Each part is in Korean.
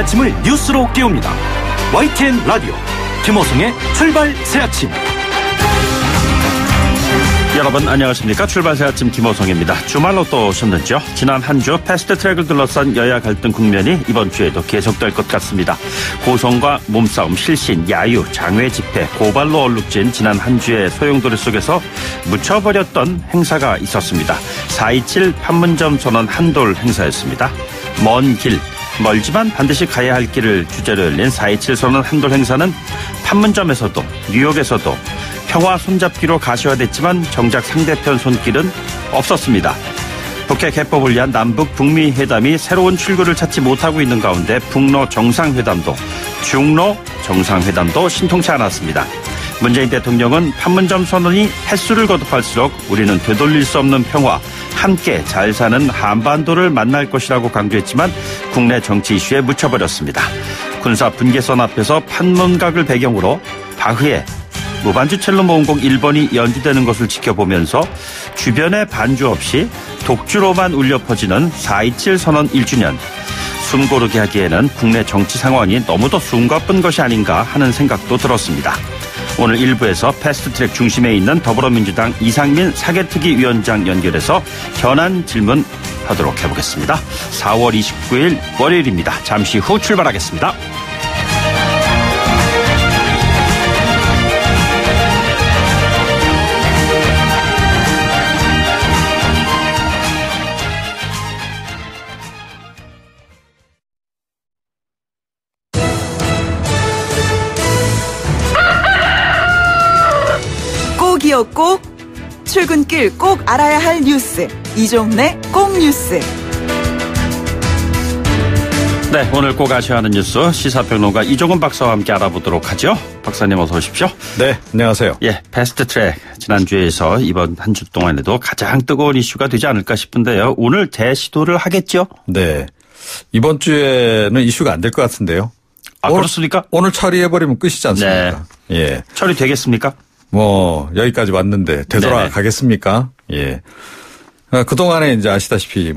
아침을 뉴스로 깨웁니다. YTN 라디오 김호성의 출발 새아침. 여러분 안녕하십니까. 출발 새아침 김호성입니다. 주말로 또 오셨는지요? 지난 한 주 패스트트랙을 둘러싼 여야 갈등 국면이 이번 주에도 계속될 것 같습니다. 고성과 몸싸움, 실신, 야유, 장외 집회, 고발로 얼룩진 지난 한 주의 소용돌이 속에서 묻혀버렸던 행사가 있었습니다. 4.27 판문점 선언 한돌 행사였습니다. 먼 길, 멀지만 반드시 가야 할 길을 주제로 열린 4.27 선언 한돌 행사는 판문점에서도 뉴욕에서도 평화 손잡기로 가시화됐지만 정작 상대편 손길은 없었습니다. 북핵 해법을 위한 남북 북미 회담이 새로운 출구를 찾지 못하고 있는 가운데 북러 정상회담도 중러 정상회담도 신통치 않았습니다. 문재인 대통령은 판문점 선언이 횟수를 거듭할수록 우리는 되돌릴 수 없는 평화, 함께 잘 사는 한반도를 만날 것이라고 강조했지만 국내 정치 이슈에 묻혀버렸습니다. 군사 분계선 앞에서 판문각을 배경으로 바흐의 무반주 첼로 모음곡 1번이 연주되는 것을 지켜보면서 주변에 반주 없이 독주로만 울려 퍼지는 4.27 선언 1주년. 숨 고르게 하기에는 국내 정치 상황이 너무도 숨가쁜 것이 아닌가 하는 생각도 들었습니다. 오늘 1부에서 패스트트랙 중심에 있는 더불어민주당 이상민 사개특위 위원장 연결해서 현안 질문하도록 해보겠습니다. 4월 29일 월요일입니다. 잠시 후 출발하겠습니다. 꼭 출근길 꼭 알아야 할 뉴스 이종래 꼭 뉴스. 네, 오늘 꼭 아셔야 하는 뉴스 시사평론가 이종훈 박사와 함께 알아보도록 하죠. 박사님 어서 오십시오. 네, 안녕하세요. 예, 패스트트랙 지난주에서 이번 한 주 동안에도 가장 뜨거운 이슈가 되지 않을까 싶은데요. 오늘 재시도를 하겠죠? 네, 이번 주에는 이슈가 안 될 것 같은데요. 아, 그렇습니까? 오늘 처리해버리면 끝이지 않습니까? 네. 예, 처리되겠습니까? 여기까지 왔는데 되돌아가겠습니까? 예. 그동안에 이제 아시다시피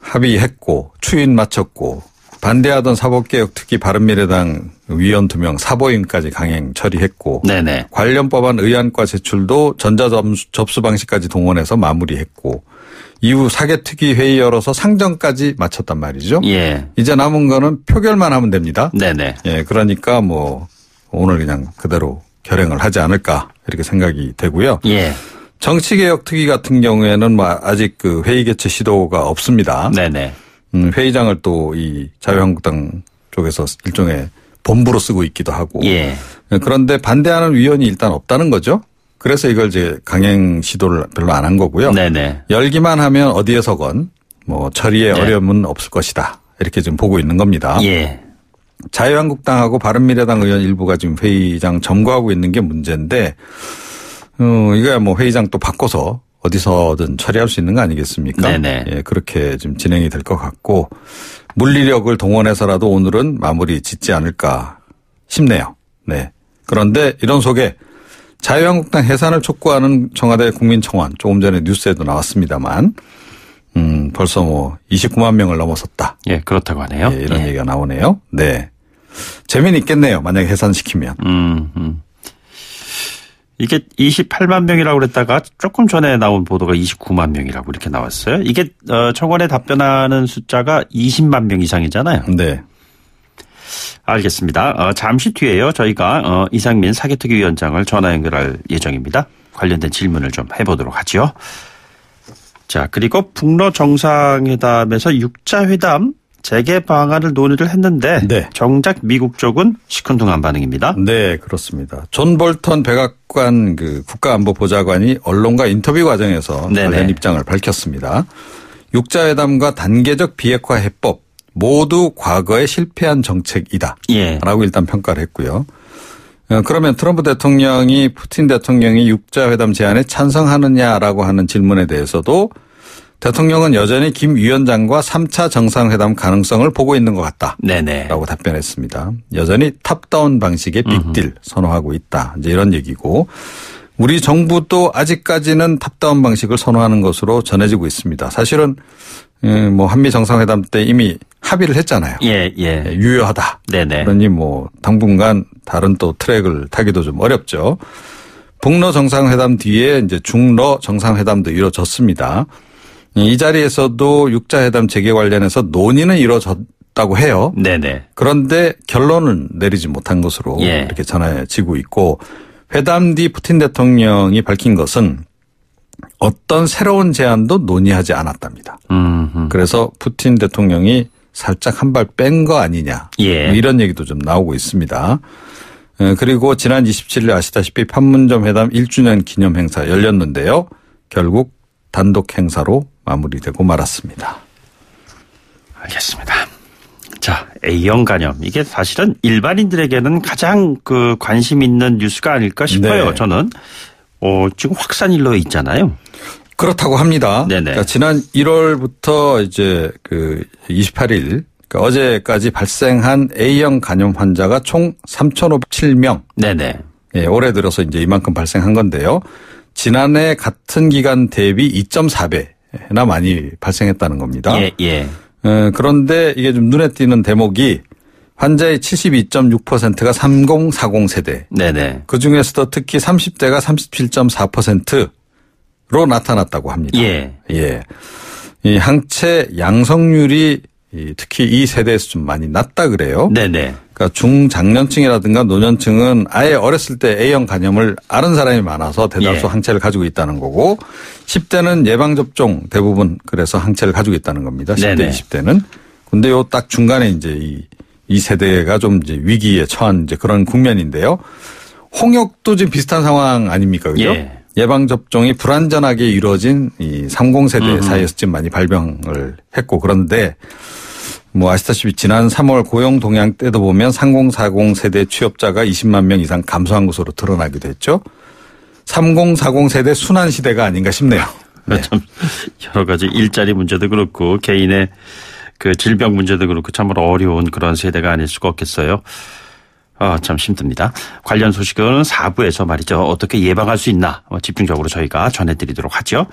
합의했고 추인 마쳤고 반대하던 사법개혁 특히 바른미래당 위원 2명 사보임까지 강행 처리했고 네네. 관련 법안 의안과 제출도 전자접수 방식까지 동원해서 마무리했고 이후 사개특위 회의 열어서 상정까지 마쳤단 말이죠. 예. 이제 남은 거는 표결만 하면 됩니다. 네네. 예. 그러니까 오늘 그냥 그대로 결행을 하지 않을까 이렇게 생각이 되고요. 예. 정치개혁 특위 같은 경우에는 아직 그 회의 개최 시도가 없습니다. 네네. 회의장을 또 이 자유한국당 쪽에서 일종의 본부로 쓰고 있기도 하고. 예. 그런데 반대하는 위원이 일단 없다는 거죠. 그래서 이걸 이제 강행 시도를 별로 안 한 거고요. 네네. 열기만 하면 어디에서건 처리에 네. 어려움은 없을 것이다. 이렇게 지금 보고 있는 겁니다. 예. 자유한국당하고 바른미래당 의원 일부가 지금 회의장 점거하고 있는 게 문제인데, 이거야 회의장 또 바꿔서 어디서든 처리할 수 있는 거 아니겠습니까? 네네. 예, 그렇게 지금 진행이 될 것 같고, 물리력을 동원해서라도 오늘은 마무리 짓지 않을까 싶네요. 네. 그런데 이런 속에 자유한국당 해산을 촉구하는 청와대 국민청원, 조금 전에 뉴스에도 나왔습니다만, 벌써 29만 명을 넘어섰다. 예, 그렇다고 하네요. 예, 이런 얘기가 나오네요. 네. 재미는 있겠네요. 만약에 해산시키면. 이게 28만 명이라고 그랬다가 조금 전에 나온 보도가 29만 명이라고 이렇게 나왔어요. 이게 청원에 답변하는 숫자가 20만 명 이상이잖아요. 네. 알겠습니다. 잠시 뒤에요. 저희가 이상민 사개특위 위원장을 전화 연결할 예정입니다. 관련된 질문을 좀 해보도록 하죠. 자, 그리고 북러 정상회담에서 6자 회담 재개 방안을 논의를 했는데 네. 정작 미국 쪽은 시큰둥한 반응입니다. 네, 그렇습니다. 존 볼턴 백악관 국가안보보좌관이 언론과 인터뷰 과정에서 관련 입장을 밝혔습니다. 6자 회담과 단계적 비핵화 해법 모두 과거에 실패한 정책이다. 예. 라고 일단 평가를 했고요. 그러면 트럼프 대통령이 푸틴 대통령이 6자 회담 제안에 찬성하느냐라고 하는 질문에 대해서도 대통령은 여전히 김 위원장과 3차 정상회담 가능성을 보고 있는 것 같다. 네네. 라고 답변했습니다. 여전히 탑다운 방식의 빅딜 선호하고 있다. 이제 이런 얘기고 우리 정부도 아직까지는 탑다운 방식을 선호하는 것으로 전해지고 있습니다. 사실은 뭐 한미 정상회담 때 이미 합의를 했잖아요. 예. 유효하다. 네네. 그러니 뭐 당분간 다른 또 트랙을 타기도 좀 어렵죠. 북러 정상회담 뒤에 이제 중러 정상회담도 이루어졌습니다. 이 자리에서도 육자회담 재개 관련해서 논의는 이루어졌다고 해요. 네네. 그런데 결론은 내리지 못한 것으로 이렇게 전해지고 있고, 회담 뒤 푸틴 대통령이 밝힌 것은 어떤 새로운 제안도 논의하지 않았답니다. 그래서 푸틴 대통령이 살짝 한 발 뺀 거 아니냐. 뭐 이런 얘기도 좀 나오고 있습니다. 그리고 지난 27일 아시다시피 판문점 회담 1주년 기념 행사 열렸는데요. 결국 단독 행사로 마무리되고 말았습니다. 알겠습니다. 자, A형 간염. 이게 사실은 일반인들에게는 가장 관심 있는 뉴스가 아닐까 싶어요. 네. 저는. 지금 확산일로 있잖아요. 그렇다고 합니다. 그러니까 지난 1월부터 이제 28일, 그러니까 어제까지 발생한 A형 간염 환자가 총 3,507명. 네네. 예, 올해 들어서 이제 이만큼 발생한 건데요. 지난해 같은 기간 대비 2.4배나 많이 발생했다는 겁니다. 예. 그런데 이게 좀 눈에 띄는 대목이 환자의 72.6%가 3040 세대. 네네. 그 중에서도 특히 30대가 37.4%로 나타났다고 합니다. 예. 이 항체 양성률이 특히 이 세대에서 좀 많이 낮다 그래요. 네네. 그러니까 중장년층이라든가 노년층은 아예 어렸을 때 A형 간염을 앓은 사람이 많아서 대다수 항체를 가지고 있다는 거고, 10대는 예방접종 대부분 그래서 항체를 가지고 있다는 겁니다. 10대, 네네. 20대는. 근데 요 딱 중간에 이제 이 세대가 좀 이제 위기에 처한 이제 그런 국면인데요. 홍역도 지금 비슷한 상황 아닙니까? 그죠? 예방접종이 불완전하게 이루어진 이 30세대 사이에서 지금 많이 발병을 했고, 그런데 뭐 아시다시피 지난 3월 고용 동향 때도 보면 3040 세대 취업자가 20만 명 이상 감소한 것으로 드러나기도 했죠. 3040 세대 순환 시대가 아닌가 싶네요. 네. 참 여러 가지 일자리 문제도 그렇고 개인의 질병 문제도 그렇고 참으로 어려운 그런 세대가 아닐 수가 없겠어요. 참 힘듭니다. 관련 소식은 4부에서 말이죠. 어떻게 예방할 수 있나 집중적으로 저희가 전해드리도록 하죠.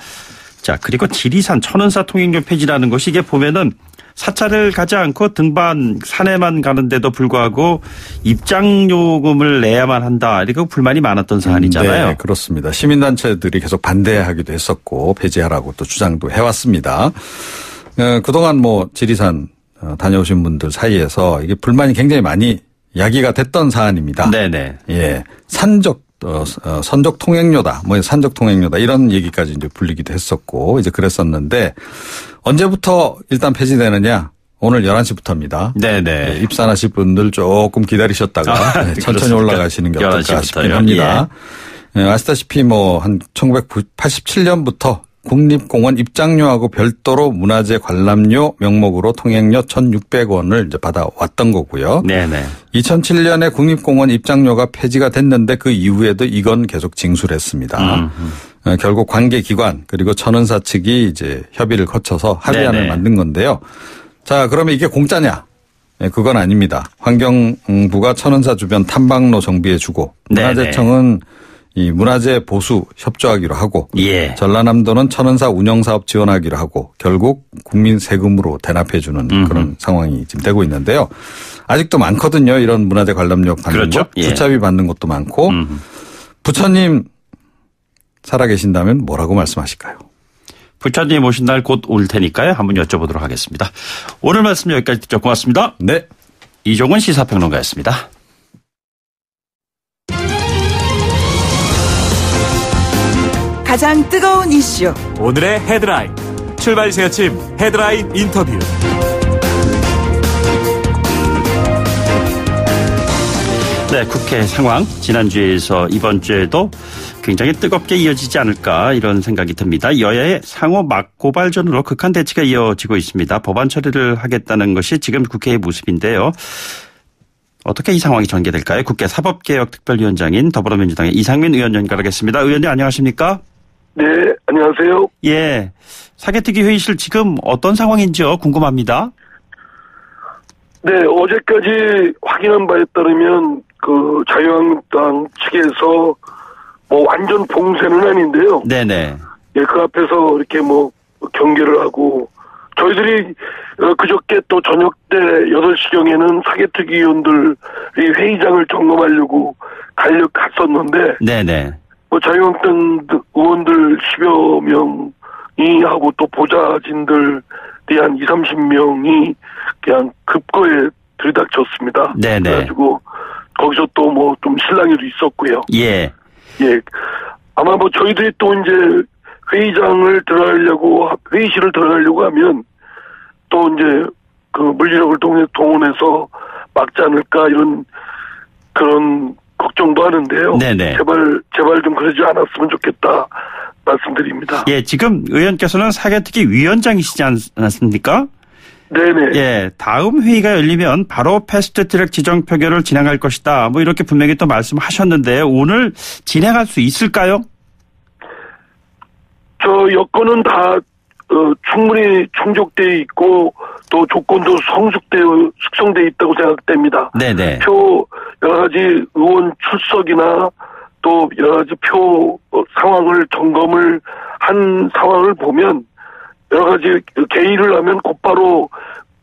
자, 그리고 지리산 천은사 통행료 폐지라는 것이 이게 보면은 사찰을 가지 않고 등반 산에만 가는데도 불구하고 입장요금을 내야만 한다. 이렇게 불만이 많았던 사안이잖아요. 네, 그렇습니다. 시민단체들이 계속 반대하기도 했었고 폐지하라고 또 주장도 해왔습니다. 그동안 뭐 지리산 다녀오신 분들 사이에서 이게 불만이 굉장히 많이 야기가 됐던 사안입니다. 네네. 예. 선적 통행료다. 뭐 산적 통행료다. 이런 얘기까지 이제 불리기도 했었고 이제 그랬었는데 언제부터 일단 폐지되느냐? 오늘 11시부터입니다. 네네. 예, 입산하실 분들 조금 기다리셨다가 천천히 올라가시는 게 어떨까 싶긴 합니다. 예. 아시다시피 뭐 한 1987년부터 국립공원 입장료하고 별도로 문화재 관람료 명목으로 통행료 1,600원을 이제 받아왔던 거고요. 네네. 2007년에 국립공원 입장료가 폐지가 됐는데 그 이후에도 이건 계속 징수했습니다. 결국 관계기관 그리고 천은사 측이 이제 협의를 거쳐서 합의안을 만든 건데요. 자, 그러면 이게 공짜냐? 네, 그건 아닙니다. 환경부가 천은사 주변 탐방로 정비해주고 문화재청은 이 문화재 보수 협조하기로 하고 전라남도는 천은사 운영사업 지원하기로 하고 결국 국민 세금으로 대납해 주는 그런 상황이 지금 되고 있는데요. 아직도 많거든요. 이런 문화재 관람료 받는 그렇죠? 것. 주차비 받는 것도 많고. 부처님 살아계신다면 뭐라고 말씀하실까요? 부처님 오신 날 곧 올 테니까요. 한번 여쭤보도록 하겠습니다. 오늘 말씀 여기까지 듣죠. 고맙습니다. 네. 이종훈 시사평론가였습니다. 가장 뜨거운 이슈 오늘의 헤드라인 출발 새아침 헤드라인 인터뷰. 네, 국회 상황 지난주에서 이번 주에도 굉장히 뜨겁게 이어지지 않을까 이런 생각이 듭니다. 여야의 상호 막고발전으로 극한 대치가 이어지고 있습니다. 법안 처리를 하겠다는 것이 지금 국회의 모습인데요. 어떻게 이 상황이 전개될까요? 국회 사법개혁특별위원장인 더불어민주당의 이상민 의원 연결하겠습니다. 의원님 안녕하십니까? 네, 안녕하세요. 예, 사개특위 회의실 지금 어떤 상황인지요? 궁금합니다. 네, 어제까지 확인한 바에 따르면 그 자유한국당 측에서 뭐 완전 봉쇄는 아닌데요. 네네. 예, 그 앞에서 이렇게 뭐 경계를 하고 저희들이 그저께 또 저녁 때 8시경에는 사개특위 의원들이 회의장을 점검하려고 갔었는데 네네. 뭐 자유한국당 의원들 10여 명이 하고 또 보좌진들이 한 20-30명이 그냥 급거에 들이닥쳤습니다. 네네. 그래가지고 거기서 또 뭐 좀 실랑이도 있었고요. 예. 예. 아마 뭐 저희들이 또 이제 회의실을 들어가려고 하면 또 이제 그 물리력을 동원해서 막지 않을까 이런 그런 걱정도 하는데요. 네네. 제발 좀 그러지 않았으면 좋겠다 말씀드립니다. 예, 지금 의원께서는 사개특위 위원장이시지 않습니까? 네네. 예, 다음 회의가 열리면 바로 패스트트랙 지정 표결을 진행할 것이다. 뭐 이렇게 분명히 또 말씀하셨는데 오늘 진행할 수 있을까요? 저 여건은 다 충분히 충족되어 있고 또 조건도 숙성되어 있다고 생각됩니다. 네네. 여러 가지 의원 출석이나 또 여러 가지 표 상황을 점검을 한 상황을 보면 여러 가지 개의를 하면 곧바로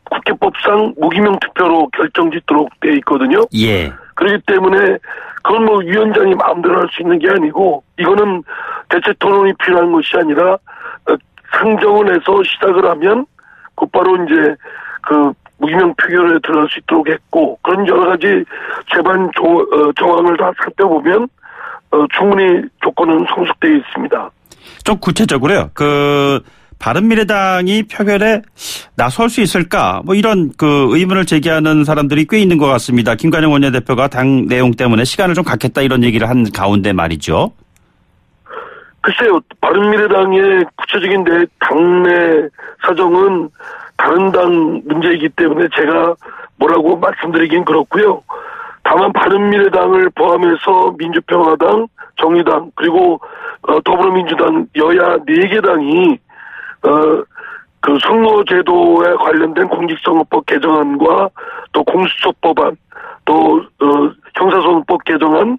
국회법상 무기명 투표로 결정짓도록 되어 있거든요. 예. 그렇기 때문에 그건 뭐 위원장이 마음대로 할 수 있는 게 아니고 이거는 대체 토론이 필요한 것이 아니라 상정을 해서 시작을 하면 곧바로 이제 그 무기명 표결에 들어갈 수 있도록 했고 그런 여러 가지 제반 정황을 다 살펴보면 충분히 조건은 성숙되어 있습니다. 좀 구체적으로요. 바른미래당이 표결에 나설 수 있을까? 뭐 이런 의문을 제기하는 사람들이 꽤 있는 것 같습니다. 김관영 원내대표가 당 내용 때문에 시간을 좀 갖겠다 이런 얘기를 한 가운데 말이죠. 글쎄요. 바른미래당의 구체적인 당내 사정은 다른 당 문제이기 때문에 제가 뭐라고 말씀드리긴 그렇고요. 다만 바른미래당을 포함해서 민주평화당, 정의당 그리고 더불어민주당 여야 4개 당이 그 선거제도에 관련된 공직선거법 개정안과 또 공수처법안 또 형사소송법 개정안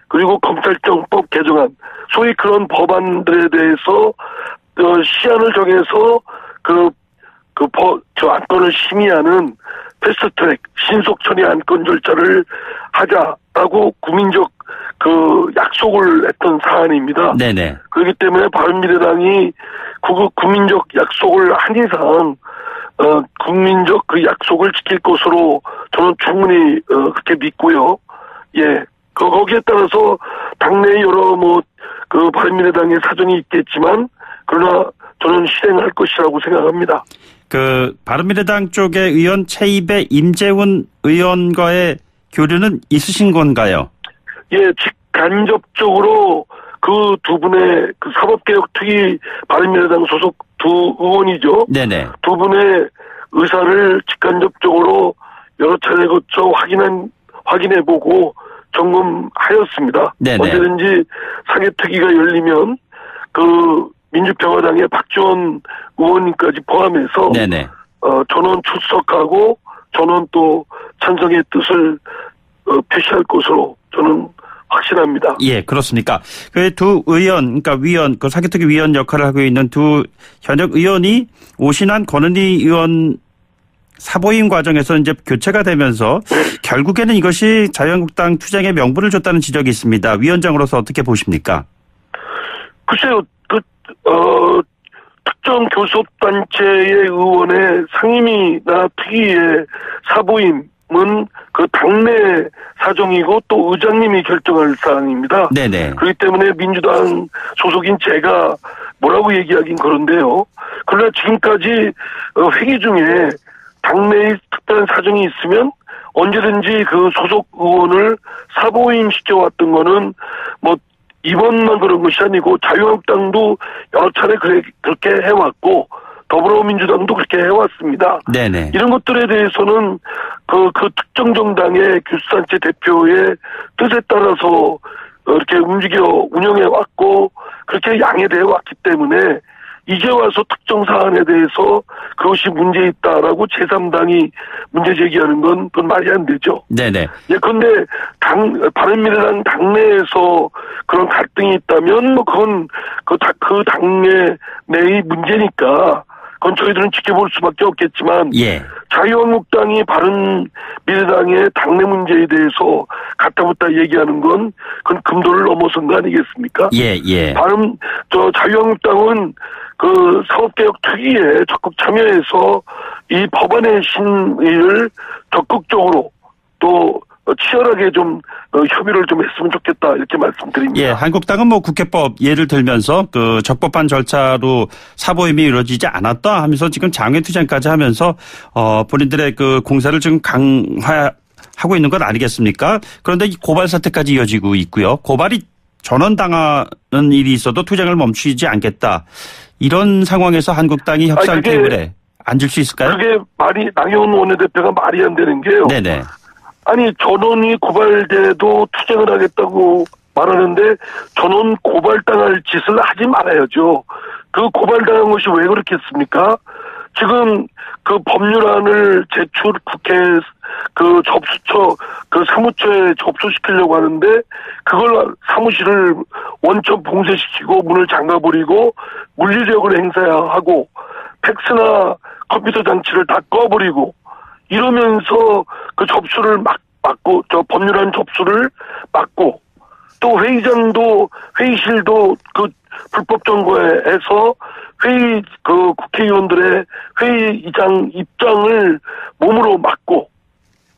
그리고 검찰청법 개정안 소위 그런 법안들에 대해서 시한을 정해서 저 안건을 심의하는 패스트트랙 신속 처리 안건 절차를 하자라고 국민적 약속을 했던 사안입니다. 네네. 그렇기 때문에 바른미래당이 국민적 약속을 한 이상 국민적 그 약속을 지킬 것으로 저는 충분히 그렇게 믿고요. 예. 거기에 따라서 당내 여러 바른미래당의 사정이 있겠지만 그러나 저는 실행할 것이라고 생각합니다. 바른미래당 쪽의 의원 체입에 임재훈 의원과의 교류는 있으신 건가요? 예, 직간접적으로 그 두 분의 사법개혁특위 바른미래당 소속 두 의원이죠. 네네. 두 분의 의사를 직간접적으로 여러 차례 거쳐 확인해보고 점검하였습니다. 네네. 언제든지 사개특위가 열리면 민주평화당의 박지원 의원님까지 포함해서 네네. 전원 출석하고 전원 또 찬성의 뜻을 표시할 것으로 저는 확신합니다. 예, 그렇습니까? 두 의원, 그러니까 위원, 사개특위 위원 역할을 하고 있는 두 현역 의원이 오신환 권은희 의원 사보임 과정에서 이제 교체가 되면서 결국에는 이것이 자유한국당 투쟁에 명분을 줬다는 지적이 있습니다. 위원장으로서 어떻게 보십니까? 글쎄요, 특정 교섭단체의 의원의 상임위나 특위의 사보임은 당내 사정이고 또 의장님이 결정할 사항입니다. 네네. 그렇기 때문에 민주당 소속인 제가 뭐라고 얘기하긴 그런데요. 그러나 지금까지 회기 중에 당내의 특별한 사정이 있으면 언제든지 소속 의원을 사보임 시켜왔던 거는 이번만 그런 것이 아니고 자유한국당도 여러 차례 그렇게 해왔고 더불어민주당도 그렇게 해왔습니다. 네네. 이런 것들에 대해서는 그 특정 정당의 교수단체 대표의 뜻에 따라서 이렇게 움직여 운영해 왔고 그렇게 양해되어 왔기 때문에 이제 와서 특정 사안에 대해서 그것이 문제 있다라고 제3당이 문제 제기하는 건 그건 말이 안 되죠. 네네. 예, 근데 바른미래당 당내에서 그런 갈등이 있다면 뭐 그건 그 당내 내의 문제니까 그건 저희들은 지켜볼 수밖에 없겠지만 예. 자유한국당이 바른미래당의 당내 문제에 대해서 갖다붙다 얘기하는 건 그건 금도를 넘어선 거 아니겠습니까? 예, 예. 자유한국당은 그 사법개혁 특위에 적극 참여해서 이 법안의 심의를 적극적으로 또 치열하게 좀 협의를 좀 했으면 좋겠다 이렇게 말씀드립니다. 예, 한국당은 뭐 국회법 예를 들면서 그 적법한 절차로 사보임이 이루어지지 않았다 하면서 지금 장외투쟁까지 하면서 본인들의 그 공세를 지금 강화하고 있는 것 아니겠습니까? 그런데 이 고발 사태까지 이어지고 있고요. 고발이 전원당하는 일이 있어도 투쟁을 멈추지 않겠다. 이런 상황에서 한국당이 협상 테이블에 앉을 수 있을까요? 그게 나경원 원내대표가 말이 안 되는 게요. 네네. 아니 전원이 고발돼도 투쟁을 하겠다고 말하는데 전원 고발당할 짓을 하지 말아야죠. 그 고발당한 것이 왜 그렇겠습니까? 지금 그 법률안을 국회 그 접수처 그 사무처에 접수시키려고 하는데 그걸 사무실을 원천 봉쇄시키고 문을 잠가버리고 물리력을 행사하고 팩스나 컴퓨터 장치를 다 꺼버리고 이러면서 그 접수를 막고 법률안 접수를 막고 또 회의실도 그 불법 점거에서 그 국회의원들의 회의장 입장을 몸으로 막고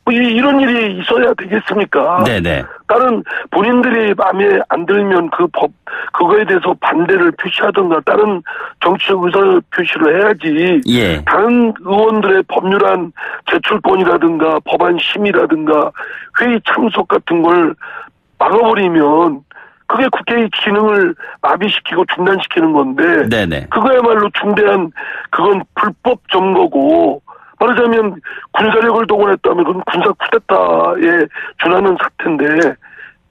뭐 이런 일이 있어야 되겠습니까? 네네. 다른 본인들이 마음에 안 들면 그거에 대해서 반대를 표시하든가 다른 정치적 의사 표시를 해야지. 예. 다른 의원들의 법률안 제출권이라든가 법안 심의라든가 회의 참석 같은 걸 막아버리면 그게 국회의 기능을 마비시키고 중단시키는 건데. 네네. 그거야말로 중대한 그건 불법 점거고. 말하자면 군사력을 동원했다면 그건 군사 쿠데타에 준하는 사태인데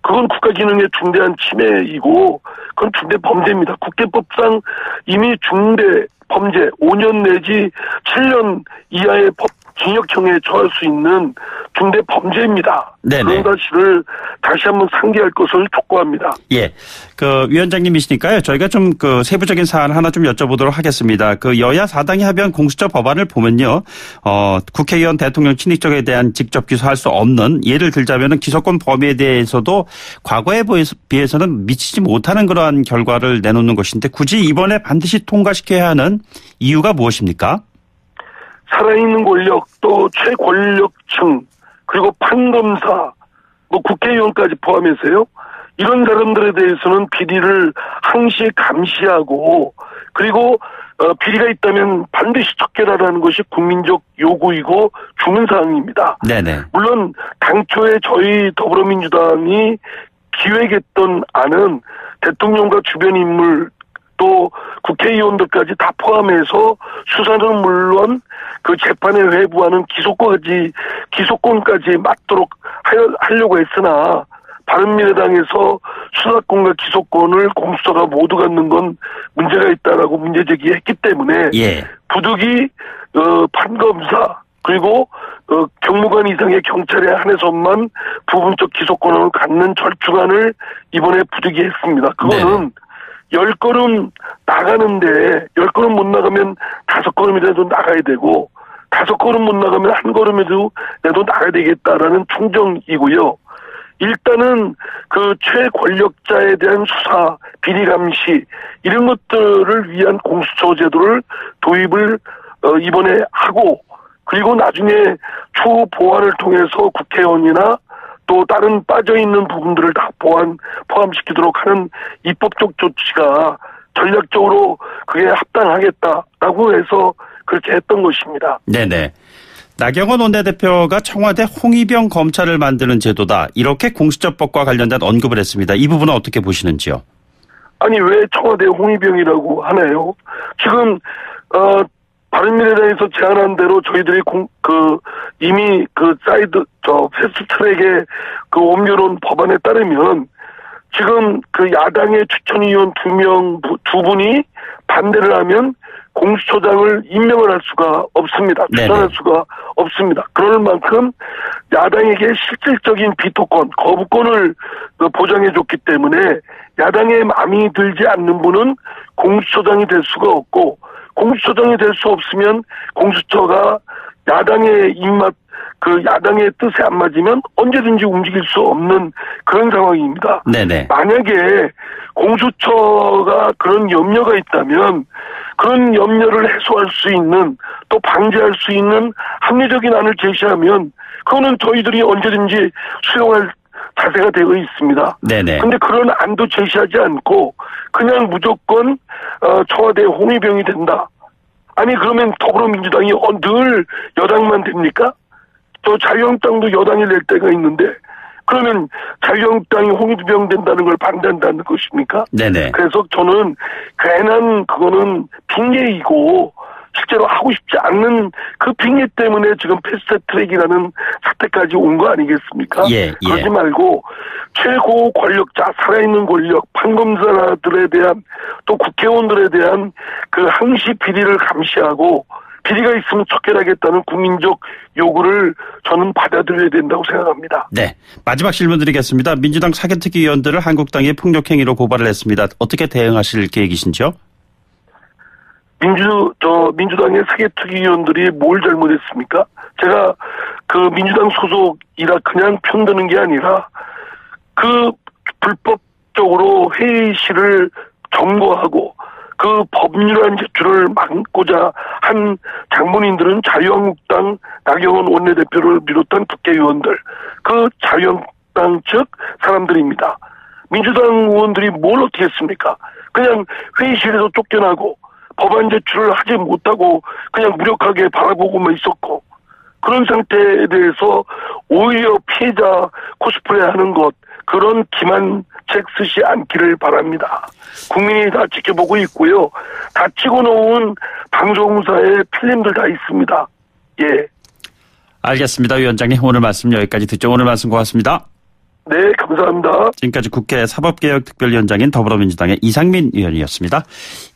그건 국가 기능의 중대한 침해이고 그건 중대 범죄입니다. 국회법상 이미 중대 범죄 5년 내지 7년 이하의 징역형에 처할 수 있는 중대 범죄입니다. 네네. 그런 사실을 다시 한번 상기할 것을 촉구합니다. 예. 그 위원장님이시니까요. 저희가 좀 그 세부적인 사안 하나 좀 여쭤보도록 하겠습니다. 그 여야 4당이 합의한 공수처 법안을 보면요. 국회의원 대통령 친인척에 대한 직접 기소할 수 없는 예를 들자면은 기소권 범위에 대해서도 과거에 비해서는 미치지 못하는 그러한 결과를 내놓는 것인데 굳이 이번에 반드시 통과시켜야 하는 이유가 무엇입니까? 살아있는 권력 또 최권력층 그리고 판검사 뭐 국회의원까지 포함해서요. 이런 사람들에 대해서는 비리를 항시 감시하고 그리고 비리가 있다면 반드시 척결하라는 것이 국민적 요구이고 주문사항입니다. 네네. 물론 당초에 저희 더불어민주당이 기획했던 안은 대통령과 주변 인물 또 국회의원들까지 다 포함해서 수사는 물론 그 재판에 회부하는 기소권까지 맞도록 하려고 했으나 바른미래당에서 수사권과 기소권을 공수처가 모두 갖는 건 문제가 있다라고 문제 제기했기 때문에 예. 부득이 판검사 그리고 경무관 이상의 경찰에 한해서만 부분적 기소권을 갖는 절충안을 이번에 부득이 했습니다. 그거는 10걸음 나가는데 10걸음 못 나가면 5걸음이라도 나가야 되고 5걸음 못 나가면 1걸음이라도 나가야 되겠다라는 충정이고요. 일단은 그 최권력자에 대한 수사, 비리 감시 이런 것들을 위한 공수처 제도를 도입을 이번에 하고 그리고 나중에 추후 보완을 통해서 국회의원이나 또 다른 빠져있는 부분들을 다 포함시키도록 하는 입법적 조치가 전략적으로 그게 합당하겠다라고 해서 그렇게 했던 것입니다. 네네. 나경원 원내대표가 청와대 홍위병 검찰을 만드는 제도다. 이렇게 공수처법과 관련된 언급을 했습니다. 이 부분은 어떻게 보시는지요? 아니 왜 청와대 홍위병이라고 하나요? 지금 바른미래당에서 제안한 대로 저희들이 이미 패스트트랙에 옮겨놓은 법안에 따르면 지금 그 야당의 추천위원 두 분이 반대를 하면 공수처장을 임명을 할 수가 없습니다. 추천할 수가 없습니다. 그럴 만큼 야당에게 실질적인 비토권, 거부권을 보장해줬기 때문에 야당의 마음이 들지 않는 분은 공수처장이 될 수가 없고, 공수처장이 될 수 없으면 공수처가 야당의 입맛, 야당의 뜻에 안 맞으면 언제든지 움직일 수 없는 그런 상황입니다. 네네. 만약에 공수처가 그런 염려가 있다면 그런 염려를 해소할 수 있는, 또 방지할 수 있는 합리적인 안을 제시하면 그거는 저희들이 언제든지 수용할 자세가 되어 있습니다. 네네. 근데 그런 안도 제시하지 않고 그냥 무조건 청와대 홍위병이 된다. 아니 그러면 더불어민주당이 늘 여당만 됩니까? 또 자유한국당도 여당이 될 때가 있는데 그러면 자유한국당이 홍위병 된다는 걸 반대한다는 것입니까? 네네. 그래서 저는 괜한 그거는 핑계이고 실제로 하고 싶지 않는 그 핑계 때문에 지금 패스트트랙이라는 사태까지 온 거 아니겠습니까? 그러지 말고 최고 권력자, 살아있는 권력, 판검사들에 대한 또 국회의원들에 대한 그 항시 비리를 감시하고 비리가 있으면 척결하겠다는 국민적 요구를 저는 받아들여야 된다고 생각합니다. 네. 마지막 질문 드리겠습니다. 민주당 사개특위 의원들을 한국당이 폭력행위로 고발을 했습니다. 어떻게 대응하실 계획이신지요? 민주당의 사개특위 의원들이 뭘 잘못했습니까? 제가 민주당 소속이라 그냥 편드는 게 아니라 불법적으로 회의실을 점거하고 법률안 제출을 막고자 한 장본인들은 자유한국당 나경원 원내대표를 비롯한 국회의원들, 자유한국당 측 사람들입니다. 민주당 의원들이 뭘 어떻게 했습니까? 그냥 회의실에서 쫓겨나고 법안 제출을 하지 못하고 그냥 무력하게 바라보고만 있었고, 그런 상태에 대해서 오히려 피해자 코스프레하는 것, 그런 기만책 쓰지 않기를 바랍니다. 국민이 다 지켜보고 있고요. 다 찍어놓은 방송사의 필름들 다 있습니다. 예. 알겠습니다. 위원장님, 오늘 말씀 여기까지 듣죠. 오늘 말씀 고맙습니다. 네, 감사합니다. 지금까지 국회 사법개혁특별위원장인 더불어민주당의 이상민 의원이었습니다.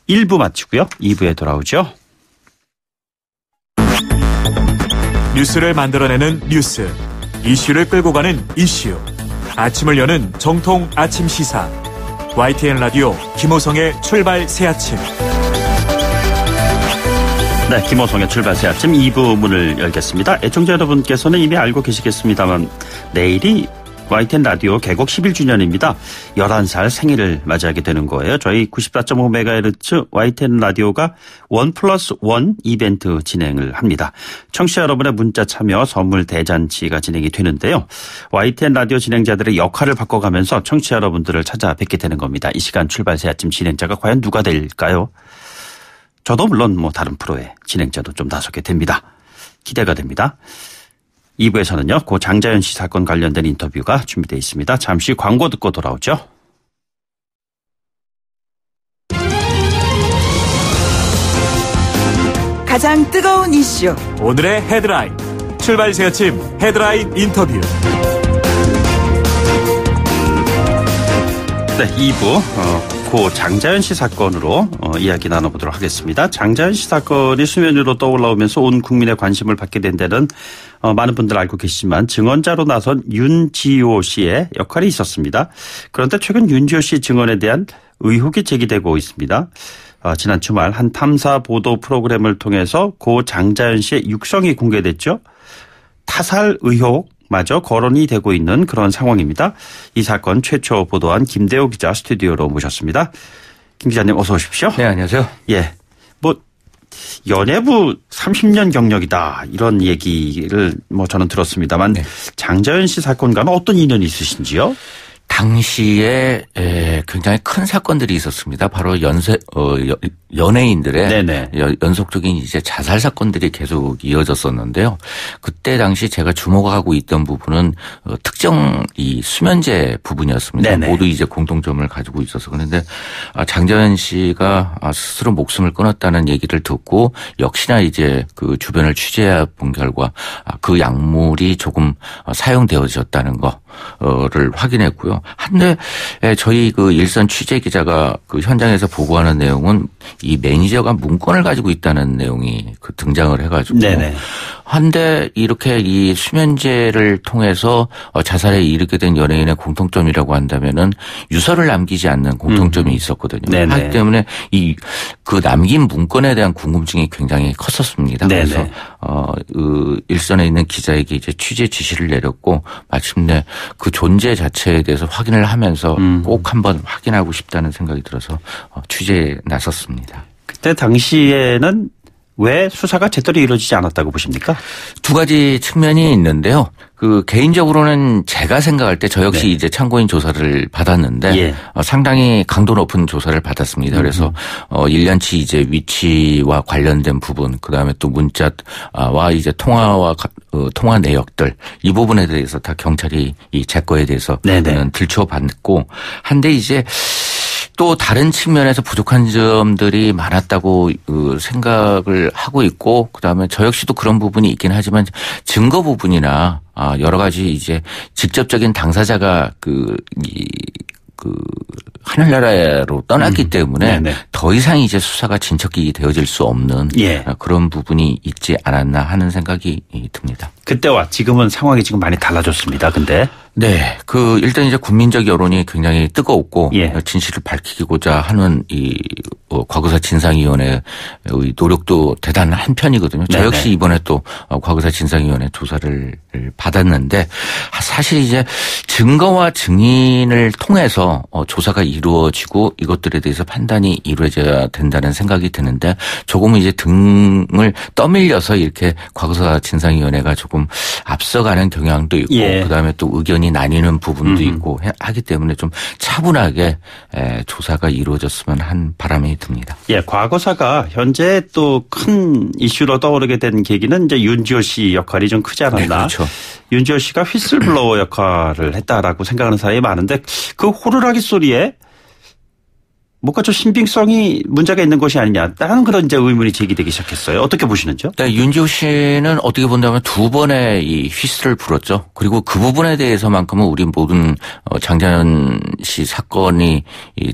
1부 마치고요. 2부에 돌아오죠. 뉴스를 만들어내는 뉴스, 이슈를 끌고 가는 이슈. 아침을 여는 정통 아침 시사. YTN 라디오 김호성의 출발 새아침. 네, 김호성의 출발 새아침 2부 문을 열겠습니다. 애청자 여러분께서는 이미 알고 계시겠습니다만 내일이 YTN 라디오 개국 11주년입니다. 11살 생일을 맞이하게 되는 거예요. 저희 94.5MHz YTN 라디오가 1+1 이벤트 진행을 합니다. 청취자 여러분의 문자 참여 선물 대잔치가 진행이 되는데요. YTN 라디오 진행자들의 역할을 바꿔가면서 청취자 여러분들을 찾아뵙게 되는 겁니다. 이 시간 출발 새 아침 진행자가 과연 누가 될까요? 저도 물론 다른 프로의 진행자도 좀 나서게 됩니다. 기대가 됩니다. 2부에서는요, 고 장자연 씨 사건 관련된 인터뷰가 준비되어 있습니다. 잠시 광고 듣고 돌아오죠. 가장 뜨거운 이슈. 오늘의 헤드라인. 출발 새 아침 헤드라인 인터뷰. 네, 2부 고 장자연 씨 사건으로 이야기 나눠보도록 하겠습니다. 장자연 씨 사건이 수면 위로 떠올라오면서 온 국민의 관심을 받게 된 데는 많은 분들 알고 계시지만 증언자로 나선 윤지호 씨의 역할이 있었습니다. 그런데 최근 윤지호 씨 증언에 대한 의혹이 제기되고 있습니다. 지난 주말 한 탐사 보도 프로그램을 통해서 고 장자연 씨의 육성이 공개됐죠. 타살 의혹 마저 거론이 되고 있는 그런 상황입니다. 이 사건 최초 보도한 김대호 기자 스튜디오로 모셨습니다. 김 기자님 어서 오십시오. 네, 안녕하세요. 예. 연예부 30년 경력이다 이런 얘기를 저는 들었습니다만 네. 장자연 씨 사건과는 어떤 인연이 있으신지요? 당시에 굉장히 큰 사건들이 있었습니다. 바로 연예인들의 네네. 연속적인 이제 자살 사건들이 계속 이어졌었는데요. 그때 당시 제가 주목하고 있던 부분은 특정 이 수면제 부분이었습니다. 네네. 모두 이제 공통점을 가지고 있어서 그런데 장자연 씨가 스스로 목숨을 끊었다는 얘기를 듣고 역시나 이제 그 주변을 취재해 본 결과 그 약물이 조금 사용되어졌다는 거. 거를 확인했고요. 한데 저희 그 일선 취재 기자가 그 현장에서 보고하는 내용은 이 매니저가 문건을 가지고 있다는 내용이 그 등장을 해가지고 네네. 한데 이렇게 이 수면제를 통해서 자살에 이르게 된 연예인의 공통점이라고 한다면은 유서를 남기지 않는 공통점이 있었거든요. 네네. 하기 때문에 이 그 남긴 문건에 대한 궁금증이 굉장히 컸었습니다. 네네. 그래서 그 일선에 있는 기자에게 이제 취재 지시를 내렸고 마침내 그 존재 자체에 대해서 확인을 하면서 꼭 한번 확인하고 싶다는 생각이 들어서 취재에 나섰습니다. 그때 당시에는 왜 수사가 제대로 이루어지지 않았다고 보십니까? 두 가지 측면이 있는데요. 그 개인적으로는 제가 생각할 때 저 역시 네. 이제 참고인 조사를 받았는데 예. 상당히 강도 높은 조사를 받았습니다. 그래서 1년치 이제 위치와 관련된 부분, 그다음에 또 문자와 이제 통화 내역들 이 부분에 대해서 다 경찰이 이 제 거에 대해서 들춰봤고 한데 이제 또 다른 측면에서 부족한 점들이 많았다고 생각을 하고 있고 그다음에 저 역시도 그런 부분이 있긴 하지만 증거 부분이나 여러 가지 이제 직접적인 당사자가 하늘나라로 떠났기 때문에 더 이상 이제 수사가 진척이 되어질 수 없는 그런 부분이 있지 않았나 하는 생각이 듭니다. 그때와 지금은 상황이 지금 많이 달라졌습니다. 근데 네, 일단 이제 국민적 여론이 굉장히 뜨거웠고 진실을 밝히고자 하는 이 과거사 진상위원회의 노력도 대단한 편이거든요. 저 역시 이번에 또 과거사 진상위원회 조사를 받았는데 사실 이제 증거와 증인을 통해서 조사가 이루어지고 이것들에 대해서 판단이 이루어져야 된다는 생각이 드는데 조금은 이제 등을 떠밀려서 이렇게 과거사 진상위원회가 조금 앞서가는 경향도 있고 그다음에 또 의견이 나뉘는 부분도 있고 하기 때문에 좀 차분하게 조사가 이루어졌으면 한 바람이 듭니다. 예, 과거사가 현재 또 큰 이슈로 떠오르게 된 계기는 이제 윤지호 씨 역할이 좀 크지 않았나. 네, 그렇죠. 윤지호 씨가 휘슬블로워 역할을 했다라고 생각하는 사람이 많은데 그 호루라기 소리에 뭔가 좀 신빙성이 문제가 있는 것이 아니냐. 다른 그런 이제 의문이 제기되기 시작했어요. 어떻게 보시는지요? 네, 윤지호 씨는 어떻게 본다면 두 번의 이 휘슬을 불었죠. 그리고 그 부분에 대해서만큼은 우리 모든 장자연 씨 사건이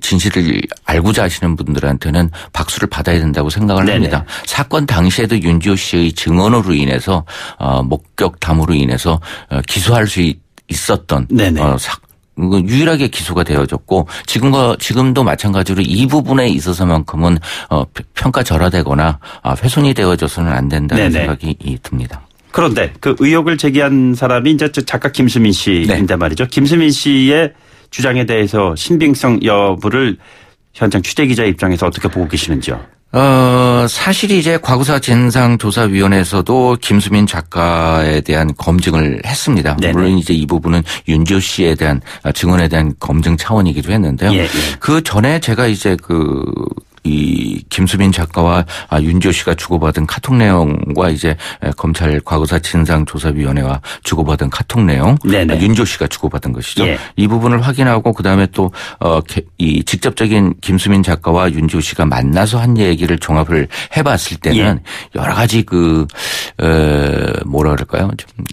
진실을 알고자 하시는 분들한테는 박수를 받아야 된다고 생각을 합니다. 사건 당시에도 윤지호 씨의 증언으로 인해서 목격담으로 인해서 기소할 수 있었던 유일하게 기소가 되어졌고 지금도 마찬가지로 이 부분에 있어서만큼은 평가절하되거나 훼손이 되어져서는 안 된다는 생각이 듭니다. 그런데 그 의혹을 제기한 사람이 이제 작가 김수민 씨인데 말이죠. 김수민 씨의 주장에 대해서 신빙성 여부를 현장 취재기자 입장에서 어떻게 보고 계시는지요? 사실 이제 과거사 진상조사위원회에서도 김수민 작가에 대한 검증을 했습니다. 물론 이제 이 부분은 윤지호 씨에 대한 증언에 대한 검증 차원이기도 했는데요. 그 전에 제가 이제 이 김수민 작가와 윤지호 씨가 주고받은 카톡 내용과 이제 검찰 과거사 진상조사위원회와 주고받은 카톡 내용, 윤지호 씨가 주고받은 것이죠. 이 부분을 확인하고 그다음에 또 이 직접적인 김수민 작가와 윤지호 씨가 만나서 한 얘기를 종합을 해봤을 때는 여러 가지 뭐라 그럴까요? 좀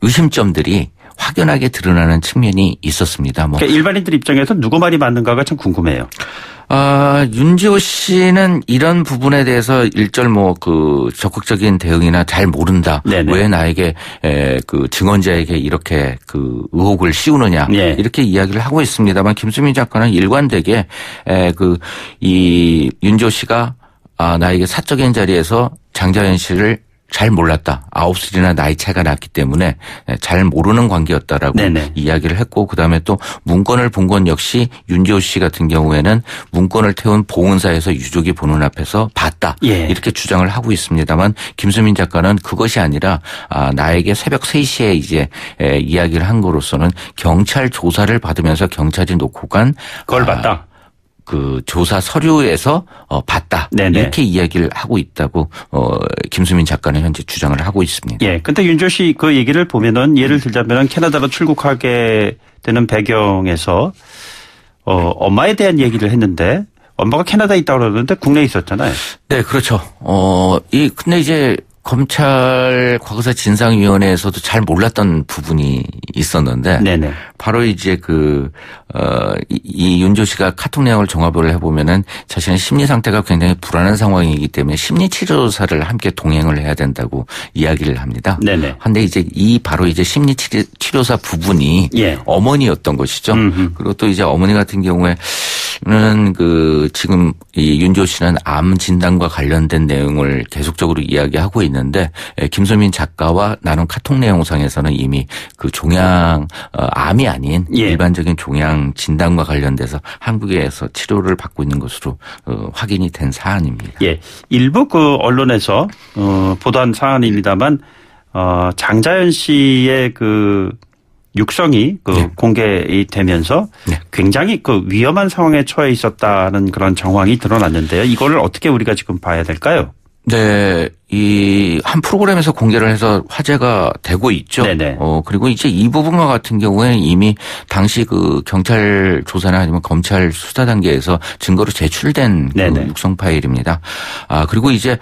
의심점들이 확연하게 드러나는 측면이 있었습니다. 그러니까 일반인들 입장에서 누구 말이 맞는가가 참 궁금해요. 윤지호 씨는 이런 부분에 대해서 일절 적극적인 대응이나 잘 모른다. 왜 나에게 증언자에게 이렇게 의혹을 씌우느냐. 이렇게 이야기를 하고 있습니다만 김수민 작가는 일관되게 이 윤지호 씨가 나에게 사적인 자리에서 장자연 씨를 잘 몰랐다. 9살이나 나이 차이가 났기 때문에 잘 모르는 관계였다라고 이야기를 했고 그다음에 또 문건을 본 건 역시 윤지호 씨 같은 경우에는 문건을 태운 보훈사에서 유족이 보는 앞에서 봤다. 이렇게 주장을 하고 있습니다만 김수민 작가는 그것이 아니라 나에게 새벽 3시에 이제 이야기를 한 거로서는 경찰 조사를 받으면서 경찰이 놓고 간 그걸 봤다. 그 조사 서류에서 봤다. 이렇게 이야기를 하고 있다고 김수민 작가는 현재 주장을 하고 있습니다. 근데 윤지호 씨 그 얘기를 보면은 예를 들자면 캐나다로 출국하게 되는 배경에서 엄마에 대한 얘기를 했는데 엄마가 캐나다에 있다고 그러는데 국내에 있었잖아요. 네, 그렇죠. 근데 이제 검찰 과거사 진상위원회에서도 잘 몰랐던 부분이 있었는데 네네. 바로 이제 이 윤조 씨가 카톡 내용을 종합을 해보면은 자신의 심리 상태가 굉장히 불안한 상황이기 때문에 심리치료사를 함께 동행을 해야 된다고 이야기를 합니다. 네네. 근데 이제 바로 이제 심리치료사 부분이 예. 어머니였던 것이죠. 그리고 또 이제 어머니 같은 경우에는 지금 이 윤조 씨는 암 진단과 관련된 내용을 계속적으로 이야기하고 있는데 김소민 작가와 나눈 카톡 내용상에서는 이미 그 종양 암이 아닌 예. 일반적인 종양 진단과 관련돼서 한국에서 치료를 받고 있는 것으로 확인이 된 사안입니다. 예, 일부 그 언론에서 보도한 사안입니다만 장자연 씨의 그 육성이 네. 공개되면서 네. 굉장히 그 위험한 상황에 처해 있었다는 그런 정황이 드러났는데요. 이거를 어떻게 우리가 지금 봐야 될까요? 네, 이 한 프로그램에서 공개를 해서 화제가 되고 있죠. 네네. 그리고 이제 이 부분과 같은 경우에는 이미 당시 그 경찰 조사나 아니면 검찰 수사 단계에서 증거로 제출된 그 육성 파일입니다. 그리고 이제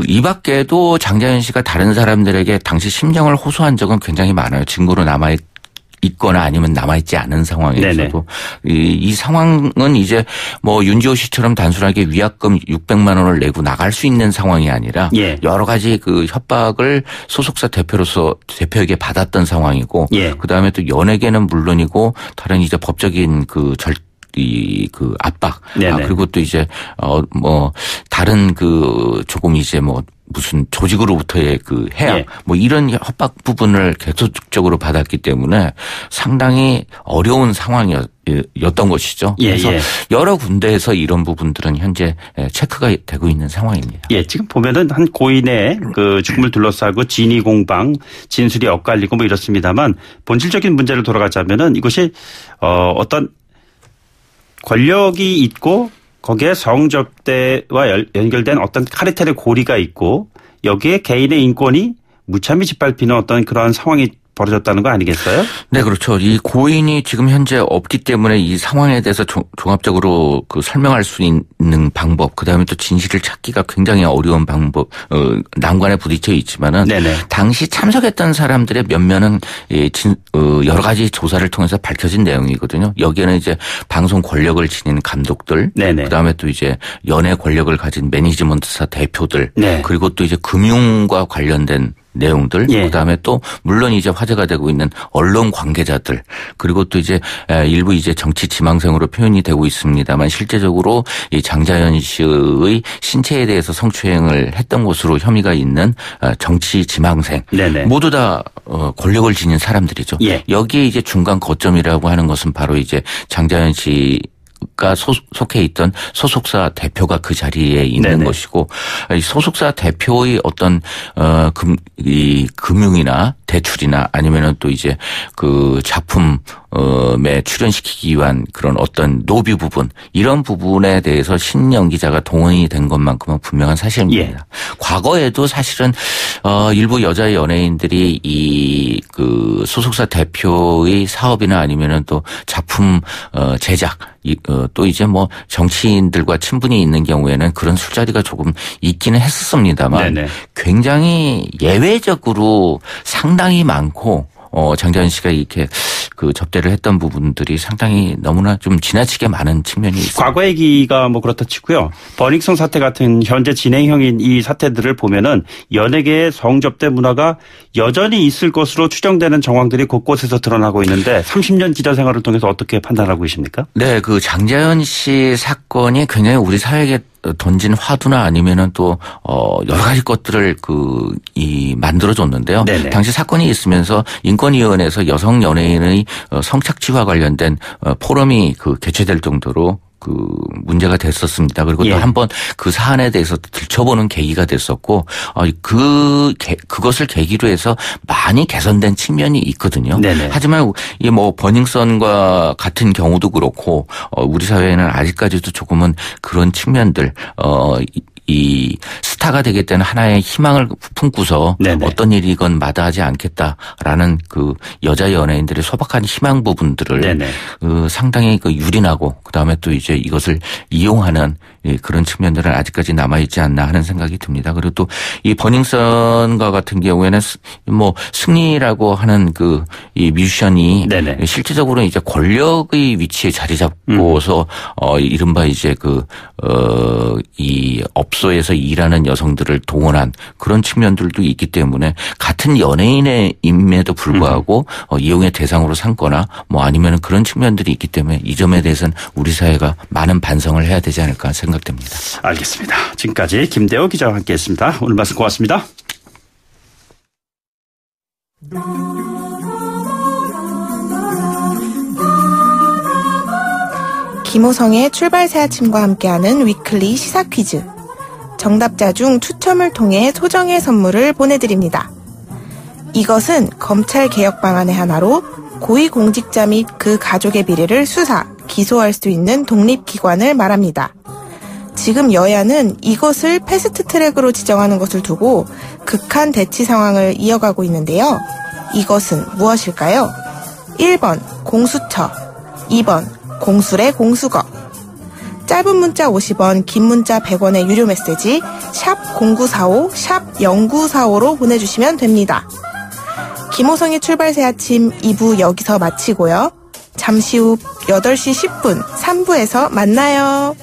이 밖에도 장자연 씨가 다른 사람들에게 당시 심정을 호소한 적은 굉장히 많아요. 증거로 있거나 아니면 남아있지 않은 상황에서도 이 상황은 이제 뭐 윤지호 씨처럼 단순하게 위약금 600만 원을 내고 나갈 수 있는 상황이 아니라 예. 여러 가지 그 협박을 소속사 대표로서 대표에게 받았던 상황이고 예. 그다음에 또 연예계는 물론이고 다른 이제 법적인 그 압박. 그리고 또 이제 다른 조금 이제 무슨 조직으로부터의 그 해약 예. 이런 협박 부분을 계속적으로 받았기 때문에 상당히 어려운 상황이었던 것이죠. 그래서 여러 군데에서 이런 부분들은 현재 체크가 되고 있는 상황입니다. 예, 지금 보면은 한 고인의 그 죽음을 둘러싸고 진위 공방, 진술이 엇갈리고 이렇습니다만 본질적인 문제를 돌아가자면은 이것이 어떤 권력이 있고 거기에 성접대와 연결된 어떤 카르텔의 고리가 있고 여기에 개인의 인권이 무참히 짓밟히는 어떤 그러한 상황이 벌어졌다는 거 아니겠어요? 네, 그렇죠. 이 고인이 지금 현재 없기 때문에 이 상황에 대해서 종합적으로 설명할 수 있는 방법, 그다음에 또 진실을 찾기가 굉장히 어려운 방법, 난관에 부딪혀 있지만은 당시 참석했던 사람들의 면면은 여러 가지 조사를 통해서 밝혀진 내용이거든요. 여기에는 이제 방송 권력을 지닌 감독들, 그다음에 또 이제 연예 권력을 가진 매니지먼트사 대표들, 그리고 또 이제 금융과 관련된 내용들, 그다음에 또 물론 이제 화제가 되고 있는 언론 관계자들, 그리고 또 이제 일부 이제 정치 지망생으로 표현이 되고 있습니다만 실제적으로 이 장자연 씨의 신체에 대해서 성추행을 했던 것으로 혐의가 있는 정치 지망생 모두 다 권력을 지닌 사람들이죠. 여기에 이제 중간 거점이라고 하는 것은 바로 이제 장자연 씨 가 속해 있던 소속사 대표가 그 자리에 있는 것이고 이 소속사 대표의 어떤 금융이나 대출이나 아니면은 또 이제 그 작품에 출연시키기 위한 그런 어떤 노비 부분 이런 부분에 대해서 신연기자가 동원이 된 것만큼은 분명한 사실입니다. 과거에도 사실은 일부 여자 연예인들이 그 소속사 대표의 사업이나 아니면은 또 작품 제작 또 이제 정치인들과 친분이 있는 경우에는 그런 술자리가 조금 있기는 했었습니다만 굉장히 예외적으로 상당히 많고 장자연 씨가 이렇게 그 접대를 했던 부분들이 상당히 너무나 좀 지나치게 많은 측면이 있습니다. 과거 얘기가 그렇다 치고요. 버닝썬 사태 같은 현재 진행형인 이 사태들을 보면은 연예계의 성접대 문화가 여전히 있을 것으로 추정되는 정황들이 곳곳에서 드러나고 있는데 30년 기자 생활을 통해서 어떻게 판단하고 계십니까? 네, 그 장자연 씨 사건이 굉장히 우리 사회에 던진 화두나 아니면은 또 여러 가지 것들을 만들어줬는데요. 당시 사건이 있으면서 인권위원회에서 여성 연예인의 성착취와 관련된 포럼이 개최될 정도로 그 문제가 됐었습니다. 그리고 또 한번 그 사안에 대해서 들춰보는 계기가 됐었고 그것을 계기로 해서 많이 개선된 측면이 있거든요. 하지만 이 버닝썬과 같은 경우도 그렇고 우리 사회에는 아직까지도 조금은 그런 측면들 이 스타가 되겠다는 하나의 희망을 품고서 네네. 어떤 일이건 마다하지 않겠다라는 그 여자 연예인들의 소박한 희망 부분들을 네네. 상당히 그 유린하고 그다음에 또 이제 이것을 이용하는 그런 측면들은 아직까지 남아있지 않나 하는 생각이 듭니다. 그리고 또 이 버닝썬과 같은 경우에는 뭐 승리라고 하는 그 이 뮤지션이 네네. 실질적으로 이제 권력의 위치에 자리 잡고서 이른바 이제 이 업소에서 일하는 여성들을 동원한 그런 측면들도 있기 때문에 같은 연예인임에도 불구하고 이용의 대상으로 삼거나 뭐 아니면 그런 측면들이 있기 때문에 이 점에 대해서는 우리 사회가 많은 반성을 해야 되지 않을까 생각됩니다. 알겠습니다. 지금까지 김대호 기자와 함께했습니다. 오늘 말씀 고맙습니다. 김호성의 출발 새 아침과 함께하는 위클리 시사 퀴즈. 정답자 중 추첨을 통해 소정의 선물을 보내드립니다. 이것은 검찰 개혁 방안의 하나로 고위공직자 및 그 가족의 비리를 수사, 기소할 수 있는 독립기관을 말합니다. 지금 여야는 이것을 패스트트랙으로 지정하는 것을 두고 극한 대치 상황을 이어가고 있는데요. 이것은 무엇일까요? 1번 공수처, 2번 공수래 공수거. 짧은 문자 50원, 긴 문자 100원의 유료 메시지 샵 0945, 샵 0945로 보내주시면 됩니다. 김호성의 출발 새 아침 2부 여기서 마치고요. 잠시 후 8시 10분 3부에서 만나요.